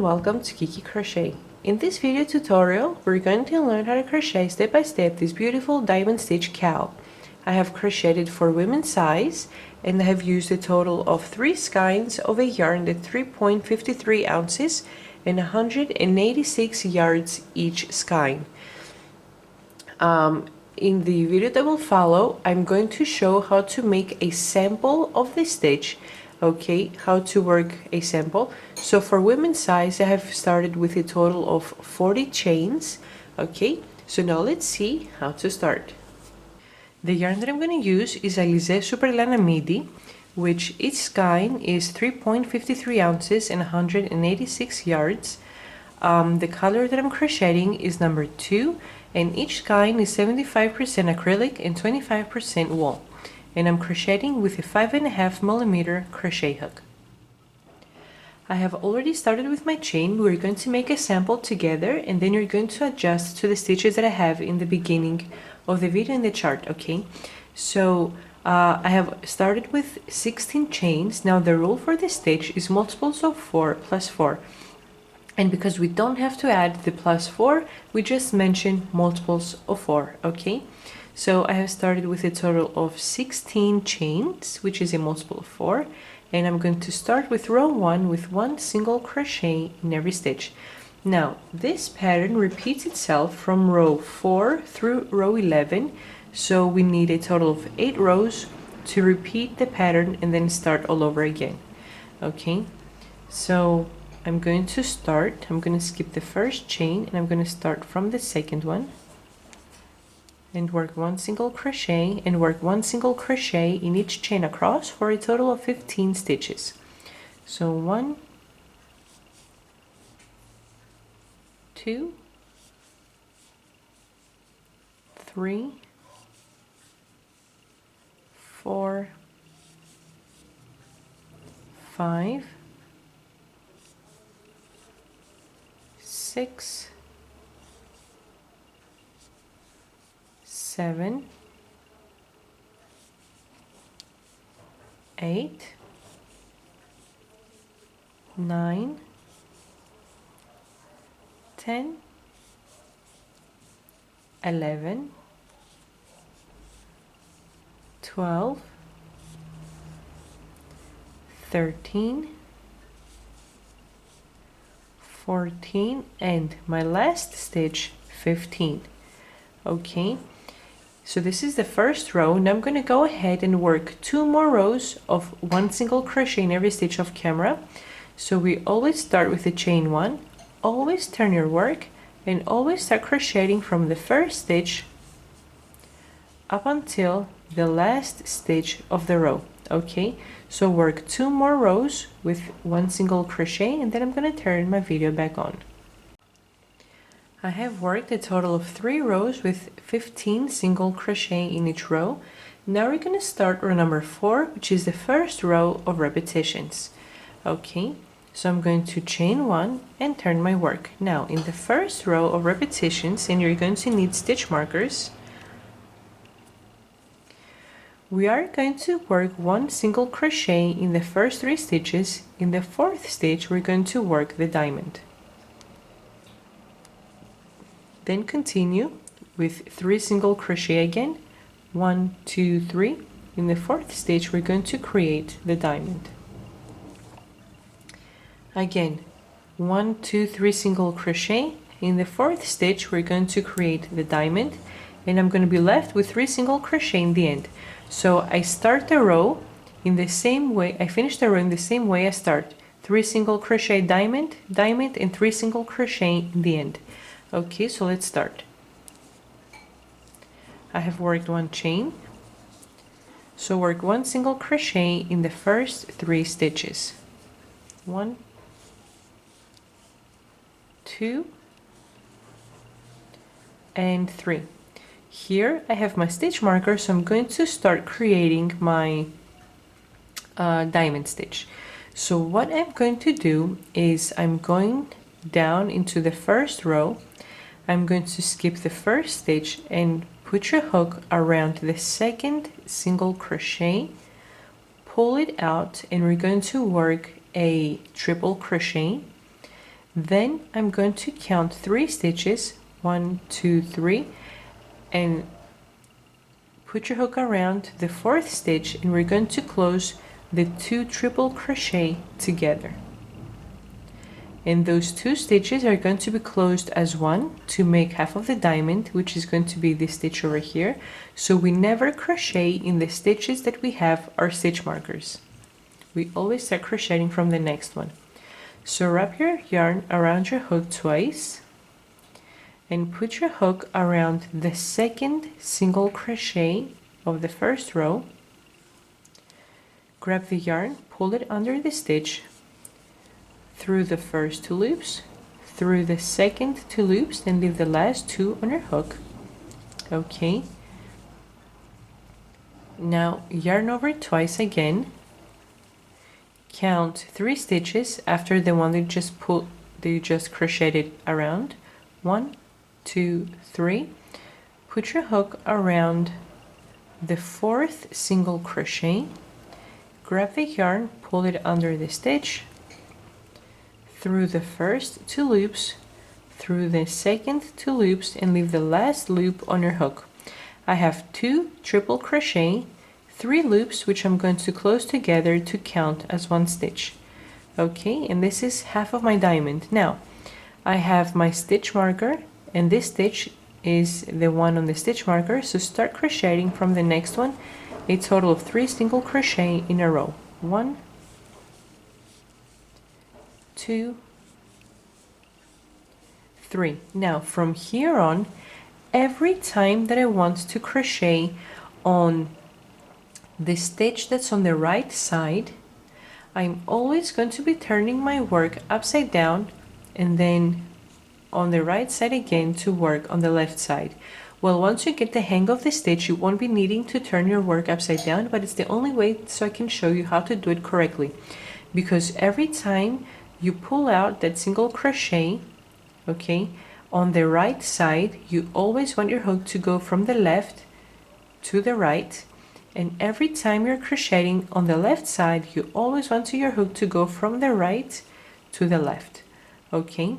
and welcome to Kiki Crochet. In this video tutorial, we're going to learn how to crochet step by step this beautiful diamond stitch cowl. I have crocheted for women's size and I have used a total of 3 skeins of a yarn at 3.53 ounces and 186 yards each skein. In the video that will follow, I'm going to show how to make a sample of the stitch. Okay, how to work a sample. So for women's size, I have started with a total of 40 chains. Okay, so now let's see how to start. The yarn that I'm going to use is Alize Super Lana Midi, which each skein is 3.53 ounces and 186 yards. The color that I'm crocheting is number 2, and each skein is 75% acrylic and 25% wool. And I'm crocheting with a 5.5mm crochet hook. I have already started with my chain. We're going to make a sample together and then you're going to adjust to the stitches that I have in the beginning of the video in the chart, okay? So I have started with 16 chains. Now the rule for this stitch is multiples of 4 plus 4. And because we don't have to add the plus 4, we just mention multiples of 4, okay? So I have started with a total of 16 chains, which is a multiple of 4, and I'm going to start with row 1 with 1 single crochet in every stitch. Now this pattern repeats itself from row 4 through row 11, so we need a total of 8 rows to repeat the pattern and then start all over again. Okay, so I'm going to skip the first chain and I'm going to start from the second one and work 1 single crochet and work 1 single crochet in each chain across for a total of 15 stitches. So 1, 2, 3, 4, 5, 6, 7, 8, 9, 10, 11, 12, 13, 14, and my last stitch 15. Okay, so this is the first row. Now I'm going to go ahead and work 2 more rows of 1 single crochet in every stitch of camera. So we always start with the chain 1, always turn your work, and always start crocheting from the first stitch up until the last stitch of the row. Okay, so work 2 more rows with 1 single crochet and then I'm going to turn my video back on. I have worked a total of 3 rows with 15 single crochet in each row. Now we're going to start row number 4, which is the first row of repetitions. Okay, so I'm going to chain 1 and turn my work. Now in the first row of repetitions, and you're going to need stitch markers, we are going to work 1 single crochet in the first 3 stitches. In the 4th stitch, we're going to work the diamond. Then continue with 3 single crochet again, 1, 2, 3. In the 4th stitch, we're going to create the diamond. Again, 1, 2, 3 single crochet. In the 4th stitch, we're going to create the diamond, and I'm going to be left with 3 single crochet in the end. So I start the row in the same way, I finish the row in the same way I start. 3 single crochet diamond, diamond, and 3 single crochet in the end. Okay, so let's start. I have worked 1 chain, so work 1 single crochet in the first 3 stitches. 1, 2, and 3. Here I have my stitch marker, so I'm going to start creating my diamond stitch. So what I'm going to do is I'm going down into the first row. I'm going to skip the first stitch and put your hook around the second single crochet, pull it out, and we're going to work a triple crochet. Then I'm going to count 3 stitches, 1, 2, 3, and put your hook around the 4th stitch, and we're going to close the 2 triple crochet together. And those 2 stitches are going to be closed as one to make half of the diamond, which is going to be this stitch over here. So we never crochet in the stitches that we have our stitch markers. We always start crocheting from the next one. So wrap your yarn around your hook twice and put your hook around the 2nd single crochet of the 1st row. Grab the yarn, pull it under the stitch, through the first 2 loops, through the second 2 loops, and leave the last 2 on your hook. Okay. Now yarn over twice again. Count 3 stitches after the one that you just crocheted around. 1, 2, 3. Put your hook around the 4th single crochet. Grab the yarn, pull it under the stitch, through the first 2 loops, through the second 2 loops, and leave the last loop on your hook. I have 2 triple crochet, 3 loops, which I'm going to close together to count as 1 stitch. Okay, and this is half of my diamond. Now I have my stitch marker, and this stitch is the one on the stitch marker, so start crocheting from the next one, a total of 3 single crochet in a row. 1, 2, 3. Now from here on, every time that I want to crochet on the stitch that's on the right side, I'm always going to be turning my work upside down and then on the right side again to work on the left side. Well, once you get the hang of the stitch, you won't be needing to turn your work upside down, but it's the only way so I can show you how to do it correctly. Because every time you pull out that single crochet, okay, on the right side, you always want your hook to go from the left to the right, and every time you're crocheting on the left side, you always want your hook to go from the right to the left. Okay,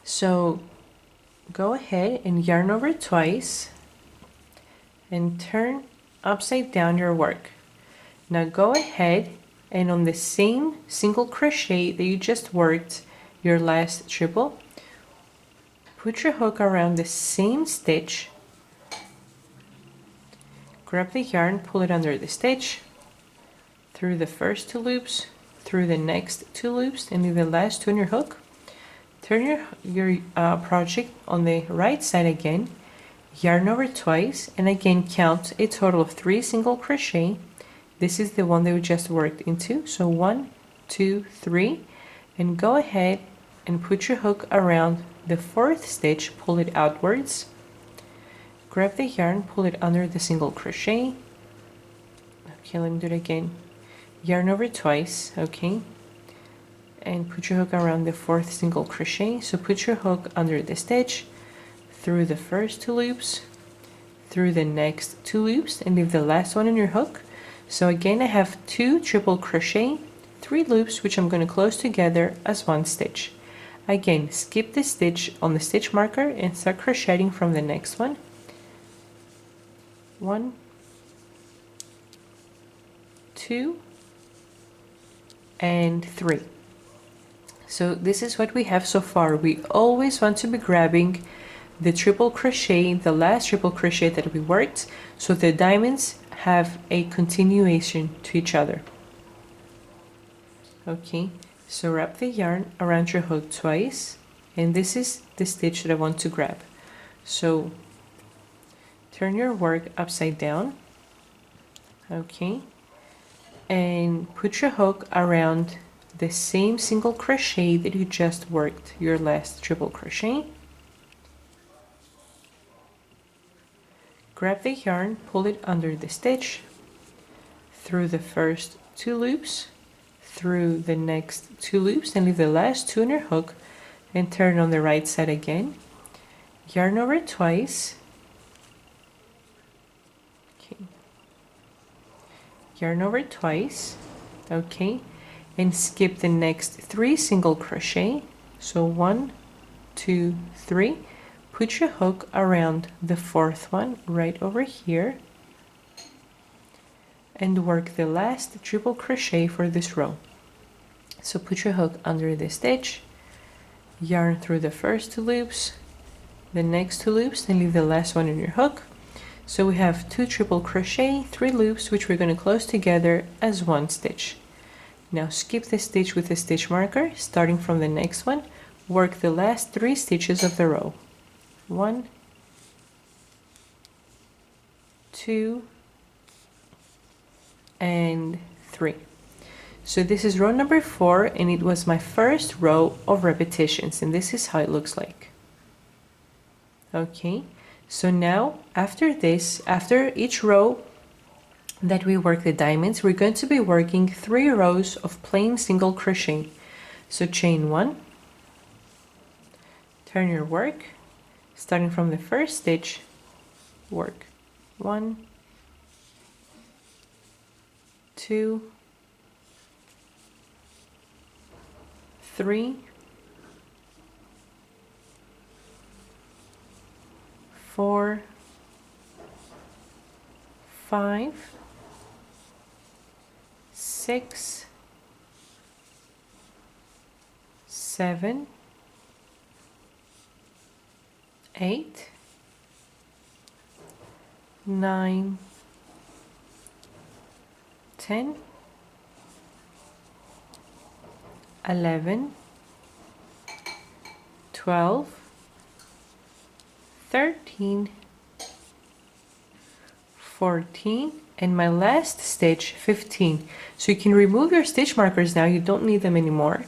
so go ahead and yarn over twice and turn upside down your work. Now go ahead and on the same single crochet that you just worked your last triple, put your hook around the same stitch, grab the yarn, pull it under the stitch, through the first 2 loops, through the next 2 loops, and leave the last 2 on your hook. Turn your project on the right side again, yarn over twice, and again count a total of 3 single crochet. This is the one that we just worked into, so 1, 2, 3, and go ahead and put your hook around the 4th stitch, pull it outwards, grab the yarn, pull it under the single crochet. Okay, let me do it again. Yarn over twice, okay, and put your hook around the 4th single crochet. So put your hook under the stitch, through the first 2 loops, through the next 2 loops, and leave the last one on your hook. So again, I have 2 triple crochet, 3 loops, which I'm going to close together as 1 stitch. Again, skip the stitch on the stitch marker and start crocheting from the next one. 1, 2, and 3. So this is what we have so far. We always want to be grabbing the triple crochet, the last triple crochet that we worked, so the diamonds have a continuation to each other. Okay, so wrap the yarn around your hook twice, and this is the stitch that I want to grab. So turn your work upside down, okay, and put your hook around the same single crochet that you just worked your last triple crochet. Grab the yarn, pull it under the stitch, through the first 2 loops, through the next 2 loops, and leave the last 2 on your hook, and turn on the right side again. Yarn over twice. Okay. Yarn over twice. Okay. and skip the next 3 single crochet. So 1, 2, 3. Put your hook around the 4th one right over here and work the last triple crochet for this row. So put your hook under the stitch, yarn through the first 2 loops, the next 2 loops, and leave the last one in your hook. So we have 2 triple crochet, 3 loops, which we're going to close together as 1 stitch. Now skip the stitch with a stitch marker, starting from the next one, work the last 3 stitches of the row. 1, 2, and 3. So this is row number 4, and it was my first row of repetitions, and this is how it looks like. Okay, so now after this, after each row that we work the diamonds, we're going to be working 3 rows of plain single crochet. So chain 1, turn your work, starting from the first stitch, work 1, 2, 3, 4, 5, 6, 7, 8, 9, 10, 11, 12, 13, 14, and my last stitch 15. So you can remove your stitch markers now, you don't need them anymore.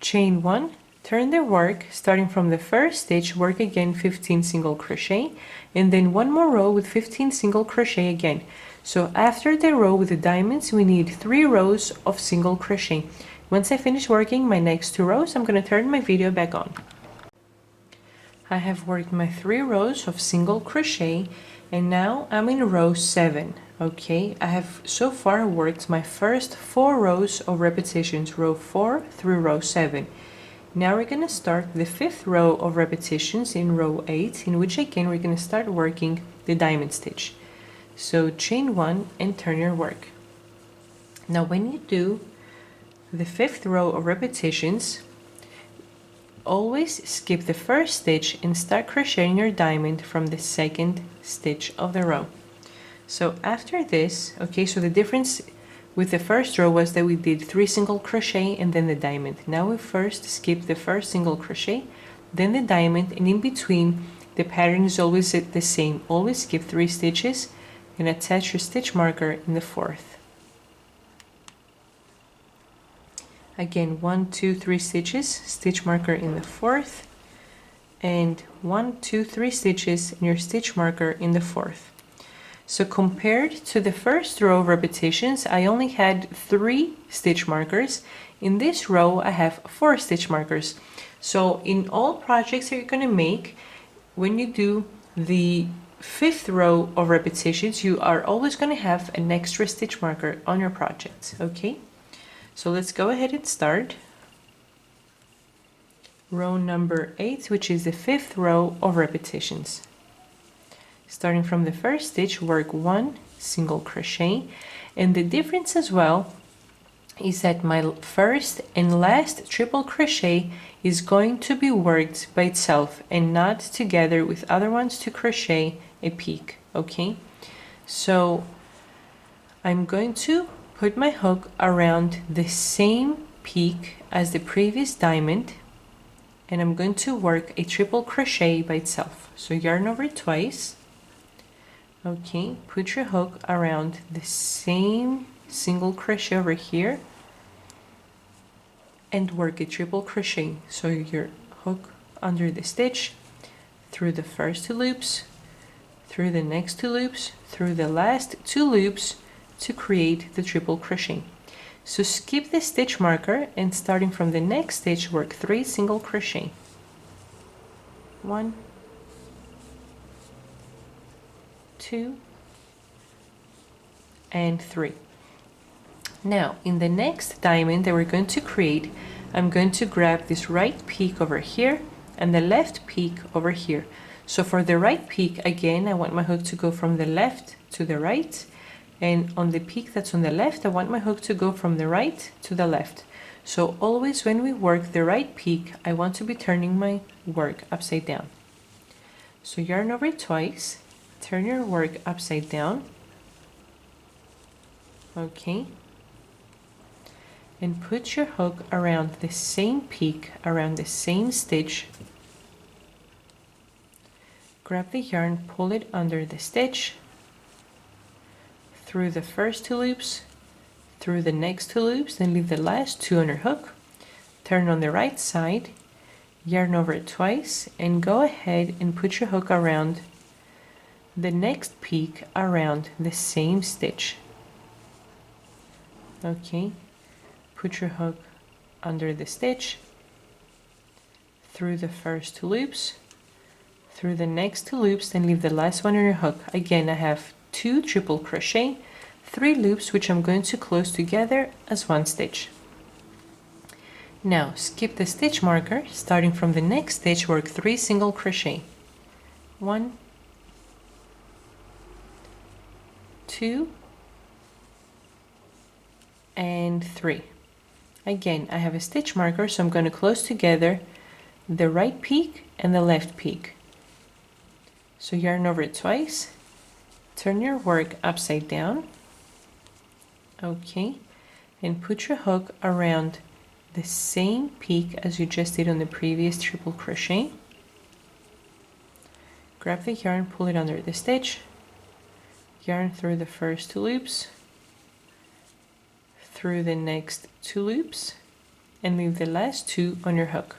Chain 1, turn the work, starting from the first stitch, work again 15 single crochet, and then 1 more row with 15 single crochet again. So after the row with the diamonds, we need 3 rows of single crochet. Once I finish working my next 2 rows, I'm going to turn my video back on. I have worked my 3 rows of single crochet, and now I'm in row 7. Okay, I have so far worked my first 4 rows of repetitions, row 4 through row 7. Now we're going to start the 5th row of repetitions in row 8, in which again we're going to start working the diamond stitch. So chain 1 and turn your work. Now when you do the 5th row of repetitions, always skip the first stitch and start crocheting your diamond from the 2nd stitch of the row. So after this, okay, so the difference with the first row was that we did 3 single crochet and then the diamond. Now we first skip the first single crochet, then the diamond, and in between the pattern is always the same. Always skip 3 stitches and attach your stitch marker in the 4th. Again, 1, 2, 3 stitches, stitch marker in the 4th, and 1, 2, 3 stitches and your stitch marker in the 4th. So compared to the first row of repetitions, I only had 3 stitch markers. In this row, I have 4 stitch markers. So in all projects that you're going to make, when you do the 5th row of repetitions, you are always going to have an extra stitch marker on your project, okay? So let's go ahead and start row number 8, which is the 5th row of repetitions. Starting from the first stitch, work 1 single crochet, and the difference as well is that my first and last triple crochet is going to be worked by itself and not together with other ones to crochet a peak, okay? So I'm going to put my hook around the same peak as the previous diamond, and I'm going to work a triple crochet by itself. So yarn over twice. Okay, put your hook around the same single crochet over here and work a triple crochet. So your hook under the stitch, through the first 2 loops, through the next 2 loops, through the last 2 loops to create the triple crochet. So skip the stitch marker and starting from the next stitch, work 3 single crochet. 1, 2, and 3. Now, in the next diamond that we're going to create, I'm going to grab this right peak over here and the left peak over here. So for the right peak, again, I want my hook to go from the left to the right. And on the peak that's on the left, I want my hook to go from the right to the left. So always when we work the right peak, I want to be turning my work upside down. So yarn over it twice, turn your work upside down. Okay. And put your hook around the same peak, around the same stitch. Grab the yarn, pull it under the stitch, through the first 2 loops, through the next 2 loops, then leave the last 2 on your hook, turn on the right side, yarn over it twice, and go ahead and put your hook around the next peak around the same stitch. Okay. Put your hook under the stitch, through the first 2 loops, through the next 2 loops, then leave the last one on your hook. Again, I have 2 triple crochet, 3 loops, which I'm going to close together as 1 stitch. Now, skip the stitch marker, starting from the next stitch, work 3 single crochet. 1, 2, and 3. Again, I have a stitch marker, so I'm going to close together the right peak and the left peak. So yarn over it twice, turn your work upside down, okay, and put your hook around the same peak as you just did on the previous triple crochet. Grab the yarn, pull it under the stitch, yarn through the first 2 loops, through the next 2 loops, and leave the last 2 on your hook.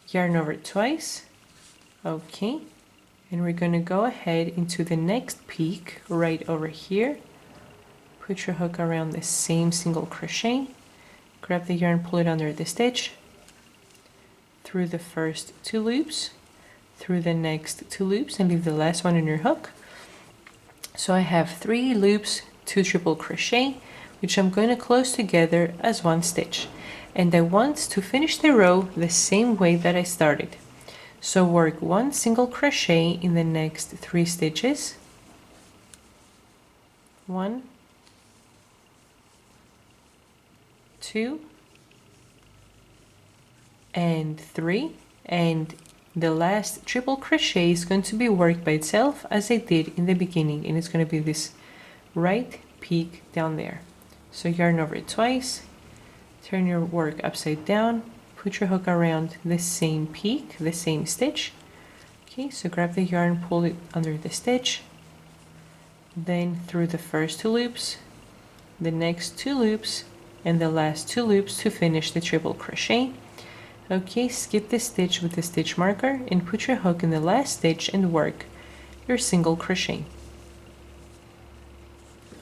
Yarn over it twice, okay, and we're going to go ahead into the next peak right over here. Put your hook around the same single crochet, grab the yarn, pull it under the stitch, through the first 2 loops, through the next 2 loops, and leave the last one on your hook. So I have 3 loops, 2 triple crochet, which I'm going to close together as 1 stitch. And I want to finish the row the same way that I started. So work 1 single crochet in the next 3 stitches. 1, 2, and 3. And the last triple crochet is going to be worked by itself as I did in the beginning, and it's going to be this right peak down there. So yarn over it twice, turn your work upside down, put your hook around the same peak, the same stitch. Okay, so grab the yarn, pull it under the stitch, then through the first 2 loops, the next 2 loops, and the last 2 loops to finish the triple crochet. Okay, skip the stitch with the stitch marker and put your hook in the last stitch and work your single crochet.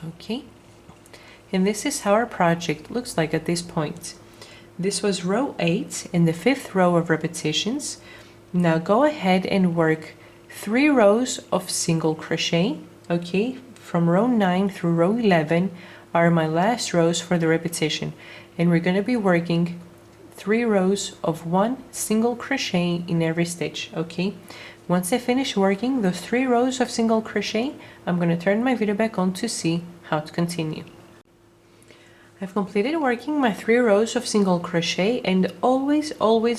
Okay. And this is how our project looks like at this point. This was row 8 in the 5th row of repetitions. Now go ahead and work 3 rows of single crochet. Okay, from row 9 through row 11 are my last rows for the repetition. And we're going to be working 3 rows of 1 single crochet in every stitch. Okay, once I finish working those 3 rows of single crochet, I'm going to turn my video back on to see how to continue. I've completed working my 3 rows of single crochet, and always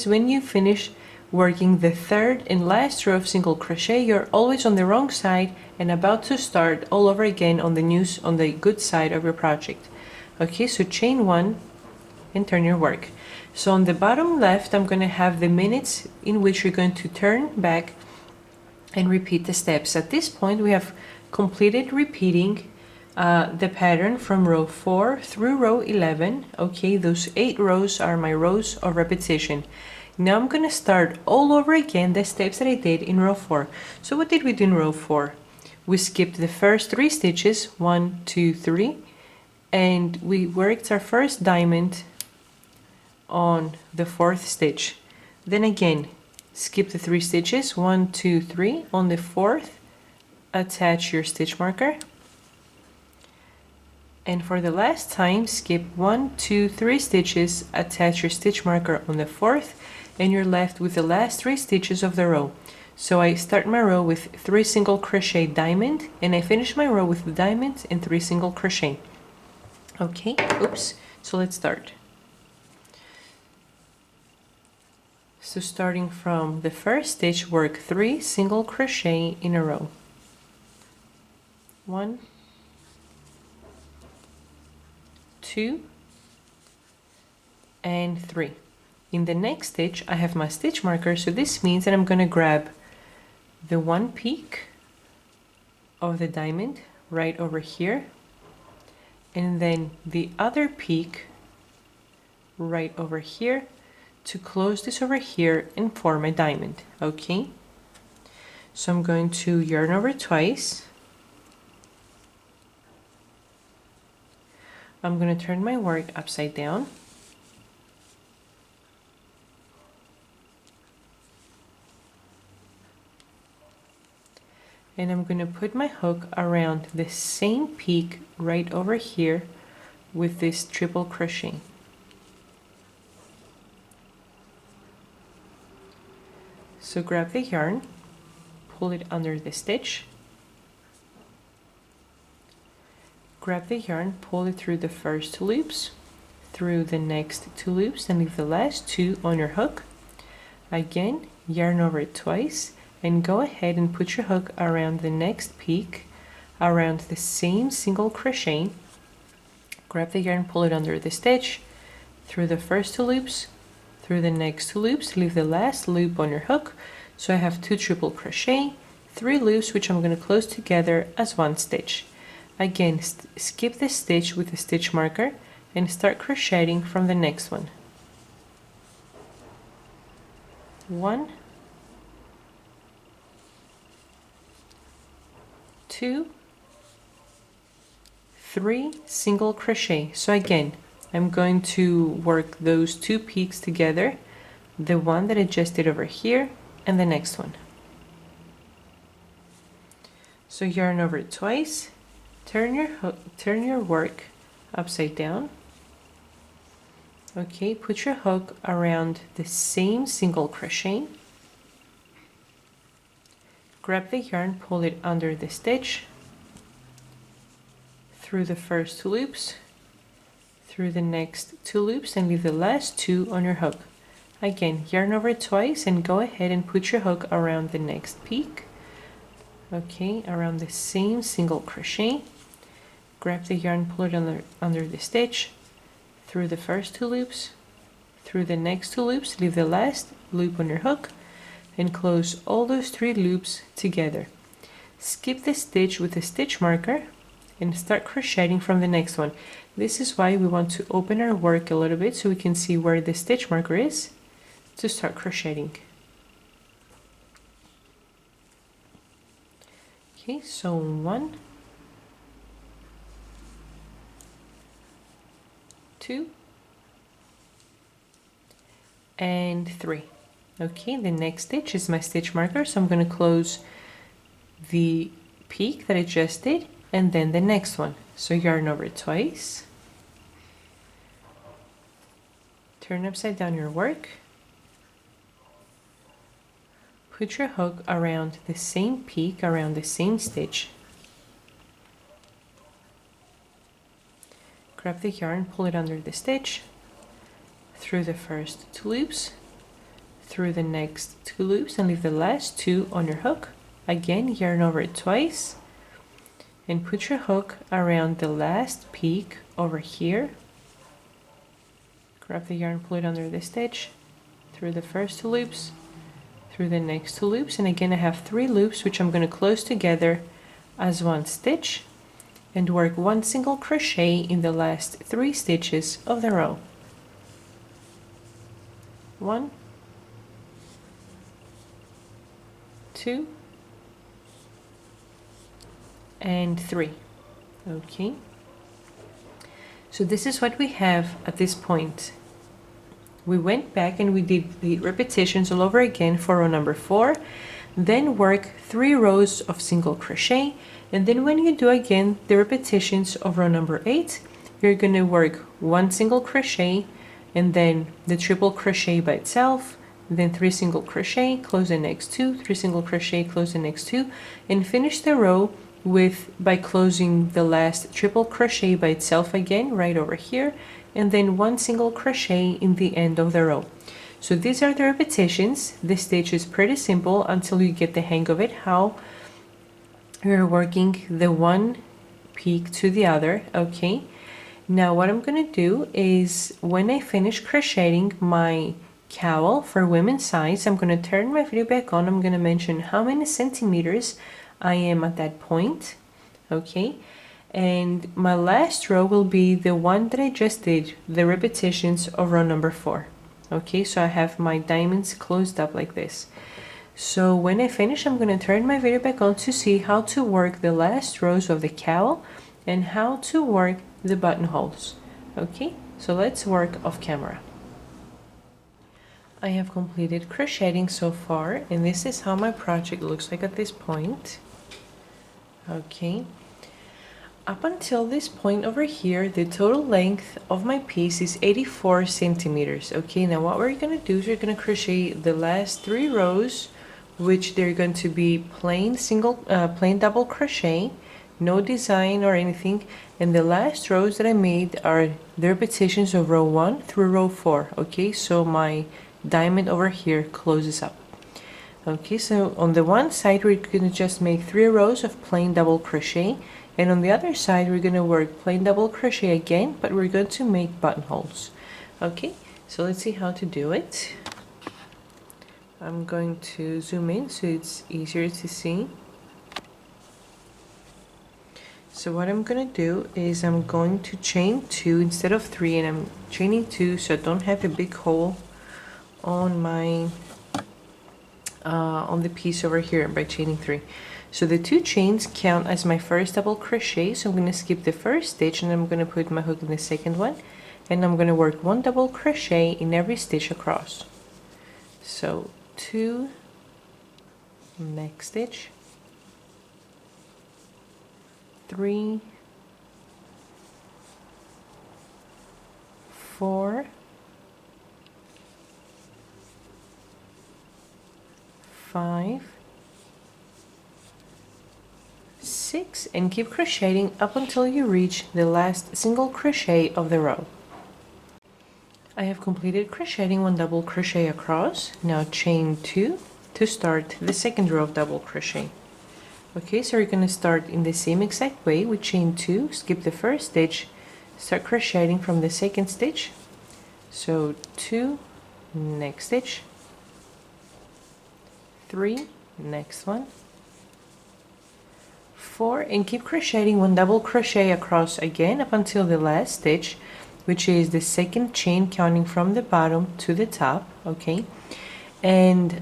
when you finish working the 3rd and last row of single crochet, you're always on the wrong side and about to start all over again on the good side of your project. Okay, so chain 1 and turn your work. So on the bottom left, I'm going to have the minutes in which you're going to turn back and repeat the steps. At this point, we have completed repeating the pattern from row 4 through row 11. Okay, those 8 rows are my rows of repetition. Now I'm going to start all over again the steps that I did in row 4. So what did we do in row 4? We skipped the first 3 stitches, 1, 2, 3, and we worked our first diamond on the 4th stitch. Then again, skip the 3 stitches, 1, 2, 3, on the 4th, attach your stitch marker, And for the last time, skip 1, 2, 3 stitches, attach your stitch marker on the fourth, and you're left with the last 3 stitches of the row. So I start my row with 3 single crochet diamond, and I finish my row with the diamond and 3 single crochet. Okay, oops, so let's start. So starting from the first stitch, work 3 single crochet in a row. 1, 2, and 3. In the next stitch, I have my stitch marker, so this means that I'm going to grab the one peak of the diamond right over here, and then the other peak right over here to close this over here and form a diamond. Okay, so I'm going to yarn over twice. I'm going to turn my work upside down. And I'm going to put my hook around the same peak right over here with this triple crochet. So grab the yarn, pull it under the stitch, grab the yarn, pull it through the first 2 loops, through the next 2 loops, and leave the last 2 on your hook. Again, yarn over it twice, and go ahead and put your hook around the next peak, around the same single crochet. Grab the yarn, pull it under the stitch, through the first 2 loops, through the next 2 loops, leave the last loop on your hook. So I have 2 triple crochet, 3 loops, which I'm going to close together as 1 stitch. Again, skip the stitch with the stitch marker and start crocheting from the next one. 1, 2, 3 single crochet. So again, I'm going to work those 2 peaks together, the one that I just did over here and the next one. So yarn over it twice, turn your work upside down. Okay, put your hook around the same single crochet. Grab the yarn, pull it under the stitch, through the first 2 loops, through the next 2 loops, and leave the last 2 on your hook. Again, yarn over it twice and go ahead and put your hook around the next peak. Okay, around the same single crochet. Grab the yarn, pull it under the stitch, through the first 2 loops, through the next 2 loops, leave the last loop on your hook, and close all those 3 loops together. Skip the stitch with the stitch marker and start crocheting from the next one. This is why we want to open our work a little bit so we can see where the stitch marker is to start crocheting. Okay, so 1, 2, and 3. Okay, the next stitch is my stitch marker, so I'm going to close the peak that I just did and then the next one. So yarn over it twice, turn upside down your work, put your hook around the same peak, around the same stitch, grab the yarn, pull it under the stitch, through the first 2 loops, through the next 2 loops, and leave the last 2 on your hook. Again, yarn over it twice and put your hook around the last peak over here. Grab the yarn, pull it under the stitch, through the first 2 loops, through the next 2 loops, and again I have 3 loops which I'm going to close together as 1 stitch and work 1 single crochet in the last 3 stitches of the row. 1, 2, and 3. Okay, so this is what we have at this point. We went back and we did the repetitions all over again for row number 4, then work 3 rows of single crochet, And then when you do again the repetitions of row number 8, you're going to work 1 single crochet and then the triple crochet by itself, then 3 single crochet, close the next 2, 3 single crochet, close the next 2, and finish the row by closing the last triple crochet by itself again right over here, and then 1 single crochet in the end of the row. So these are the repetitions. This stitch is pretty simple until you get the hang of it, how you're working the one peak to the other. Okay, now what I'm gonna do is when I finish crocheting my cowl for women's size, I'm gonna turn my video back on. I'm gonna mention how many centimeters I am at that point. Okay, and my last row will be the one that I just did, the repetitions of row number 4. Okay, so I have my diamonds closed up like this. So when I finish, I'm going to turn my video back on to see how to work the last rows of the cowl and how to work the buttonholes. Okay, so let's work off camera. I have completed crocheting so far, and this is how my project looks like at this point. Okay, up until this point over here, the total length of my piece is 84 centimeters. Okay, now what we're going to do is we're going to crochet the last 3 rows, which they're going to be plain double crochet, no design or anything, and the last rows that I made are the repetitions of row 1 through row 4. Okay, so my diamond over here closes up. Okay, so on the one side we're going to just make 3 rows of plain double crochet, and on the other side we're going to work plain double crochet again, but we're going to make buttonholes. Okay, so let's see how to do it. I'm going to zoom in so it's easier to see. So what I'm going to do is I'm going to chain 2 instead of 3, and I'm chaining 2 so I don't have a big hole on my on the piece over here by chaining 3. So the 2 chains count as my first double crochet, so I'm going to skip the first stitch and I'm going to put my hook in the second one, and I'm going to work 1 double crochet in every stitch across. So 2, next stitch, 3, 4, 5, 6, and keep crocheting up until you reach the last single crochet of the row. I have completed crocheting 1 double crochet across. Now chain 2 to start the second row of double crochet. Okay, so we're going to start in the same exact way with chain 2, skip the first stitch, start crocheting from the second stitch. So 2, next stitch, 3, next one, 4, and keep crocheting 1 double crochet across again up until the last stitch, which is the second chain counting from the bottom to the top. Okay, and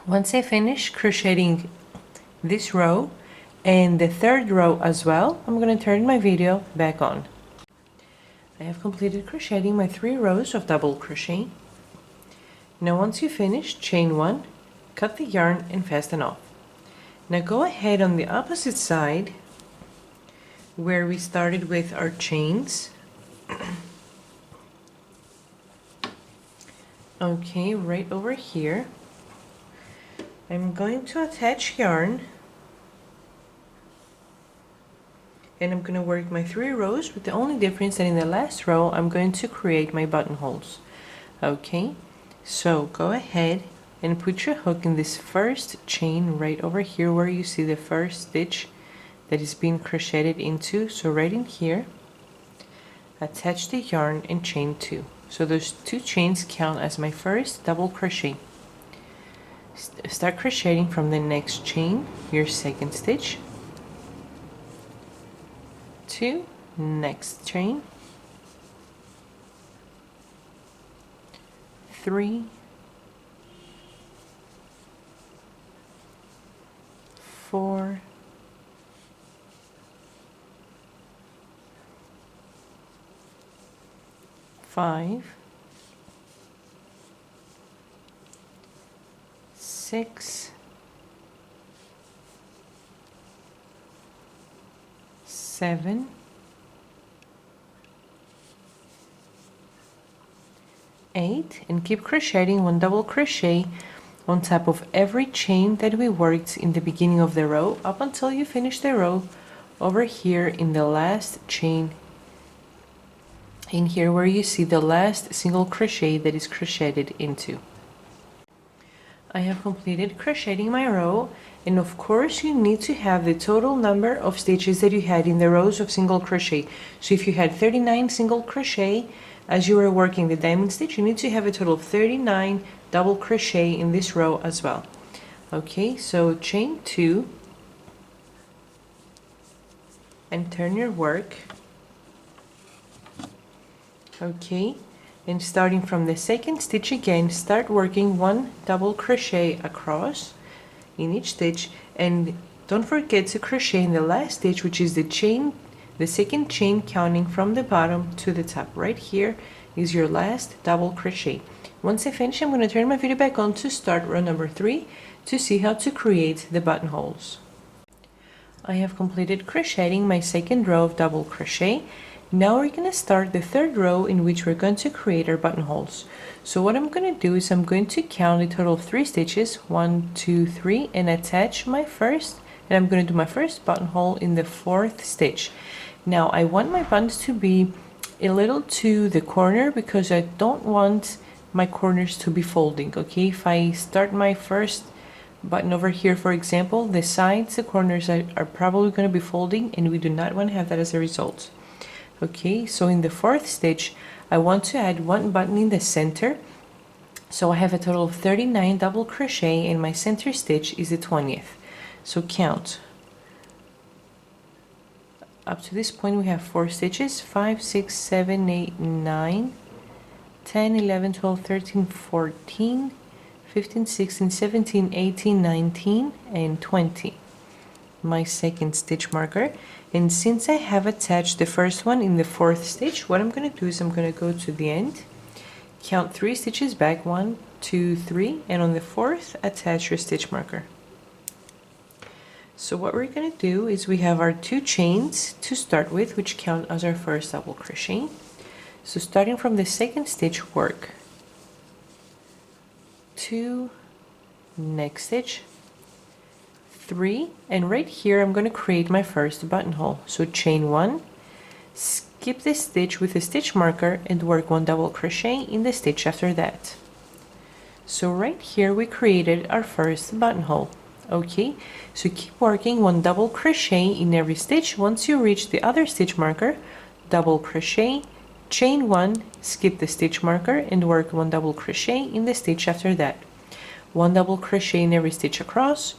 once I finish crocheting this row and the third row as well, I'm going to turn my video back on. I have completed crocheting my 3 rows of double crochet. Now once you finish, chain 1, cut the yarn and fasten off. Now go ahead on the opposite side where we started with our chains. Okay, right over here, I'm going to attach yarn, and I'm going to work my 3 rows with the only difference that in the last row I'm going to create my buttonholes. Okay, so go ahead and put your hook in this first chain right over here where you see the first stitch that is being crocheted into. So right in here, attach the yarn and chain 2. So those 2 chains count as my first double crochet. Start crocheting from the next chain, your second stitch, 2, next chain, 3, 4, 5, 6, 7, 8, and keep crocheting 1 double crochet on top of every chain that we worked in the beginning of the row up until you finish the row over here in the last chain, in here where you see the last single crochet that is crocheted into. I have completed crocheting my row, and of course you need to have the total number of stitches that you had in the rows of single crochet. So if you had 39 single crochet as you were working the diamond stitch, you need to have a total of 39 double crochet in this row as well. Okay, so chain 2 and turn your work. Okay, and starting from the second stitch again, start working 1 double crochet across in each stitch, and don't forget to crochet in the last stitch, which is the second chain counting from the bottom to the top. Right here is your last double crochet. Once I finish, I'm going to turn my video back on to start row number 3 to see how to create the buttonholes. I have completed crocheting my second row of double crochet. Now we're going to start the third row in which we're going to create our buttonholes. So what I'm going to do is I'm going to count a total of 3 stitches, 1, 2, 3, and attach my first, and I'm going to do my first buttonhole in the 4th stitch. Now I want my buttons to be a little to the corner because I don't want my corners to be folding. Okay, if I start my first button over here, for example, the sides, the corners are probably going to be folding, and we do not want to have that as a result. Okay, so in the 4th stitch I want to add 1 button in the center, so I have a total of 39 double crochet, and my center stitch is the 20th. So count. Up to this point we have 4 stitches, 5, 6, 7, 8, 9, 10, 11, 12, 13, 14, 15, 16, 17, 18, 19, and 20. My second stitch marker, and since I have attached the first one in the 4th stitch, what I'm going to do is I'm going to go to the end, count 3 stitches back, 1, 2, 3, and on the 4th attach your stitch marker. So what we're going to do is we have our 2 chains to start with, which count as our first double crochet. So starting from the second stitch, work 2, next stitch, 3, and right here I'm going to create my first buttonhole. So chain 1, skip this stitch with a stitch marker, and work 1 double crochet in the stitch after that. So right here we created our first buttonhole. Okay, so keep working 1 double crochet in every stitch. Once you reach the other stitch marker, double crochet, chain 1, skip the stitch marker, and work 1 double crochet in the stitch after that. 1 double crochet in every stitch across,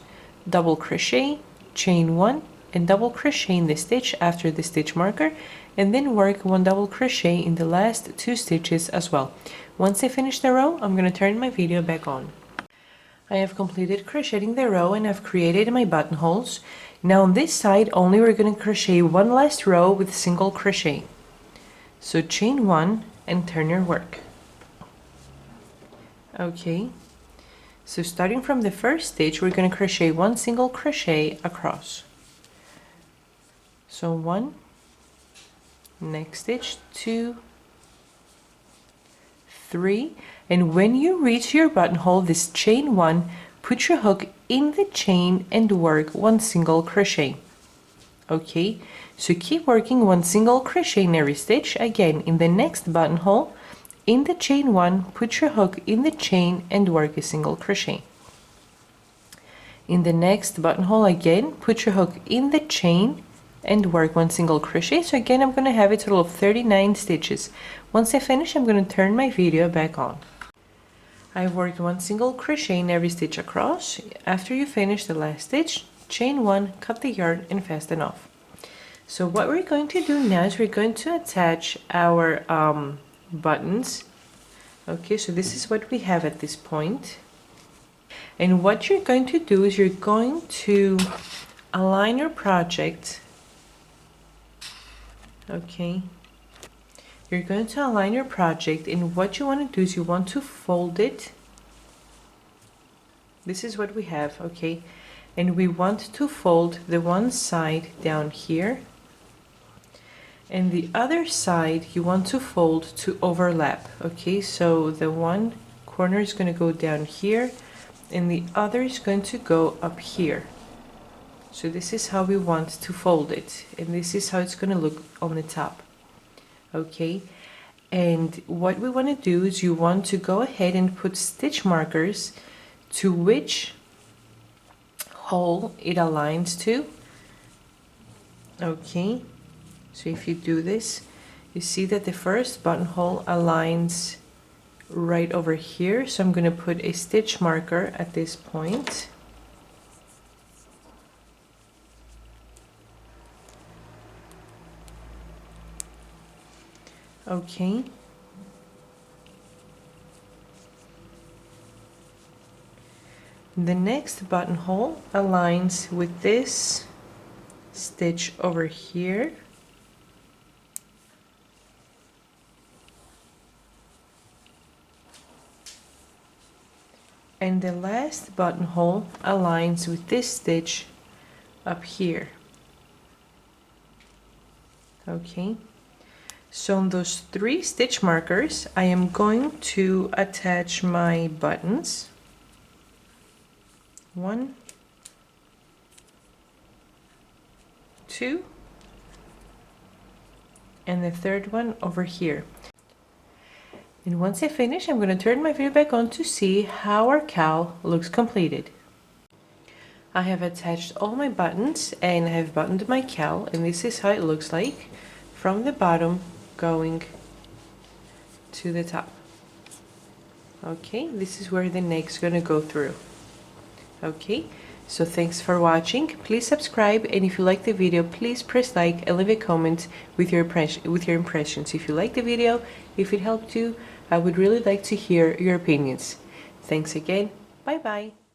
double crochet, chain 1, and double crochet in the stitch after the stitch marker, and then work 1 double crochet in the last 2 stitches as well. Once I finish the row, I'm going to turn my video back on. I have completed crocheting the row and I've created my buttonholes. Now on this side only we're going to crochet 1 last row with single crochet. So chain 1 and turn your work. Okay, so starting from the first stitch we're going to crochet 1 single crochet across. So 1, next stitch, 2, 3, and when you reach your buttonhole, this chain 1, put your hook in the chain and work 1 single crochet. Okay, so keep working 1 single crochet in every stitch. Again, in the next buttonhole, in the chain 1, put your hook in the chain and work a single crochet. In the next buttonhole, again, put your hook in the chain and work 1 single crochet. So again, I'm going to have a total of 39 stitches. Once I finish, I'm going to turn my video back on. I've worked 1 single crochet in every stitch across. After you finish the last stitch, chain 1, cut the yarn and fasten off. So what we're going to do now is we're going to attach our buttons. Okay, so this is what we have at this point. And what you're going to do is you're going to align your project. Okay, you're going to align your project, and what you want to do is you want to fold it. This is what we have, okay, and we want to fold the one side down here And the other side you want to fold to overlap. Okay, so the one corner is going to go down here and the other is going to go up here. So this is how we want to fold it, and this is how it's going to look on the top. Okay, and what we want to do is you want to go ahead and put stitch markers to which hole it aligns to. Okay, so if you do this, you see that the first buttonhole aligns right over here, so I'm going to put a stitch marker at this point. Okay. The next buttonhole aligns with this stitch over here. And the last buttonhole aligns with this stitch up here. Okay, so on those 3 stitch markers I am going to attach my buttons. 1, 2, and the third one over here. And once I finish, I'm going to turn my video back on to see how our cowl looks completed. I have attached all my buttons and I have buttoned my cowl, and this is how it looks like from the bottom going to the top. Okay, this is where the neck's going to go through. Okay, so thanks for watching. Please subscribe, and if you like the video, please press like and leave a comment with your impressions. If you like the video, if it helped you, I would really like to hear your opinions. Thanks again. Bye bye.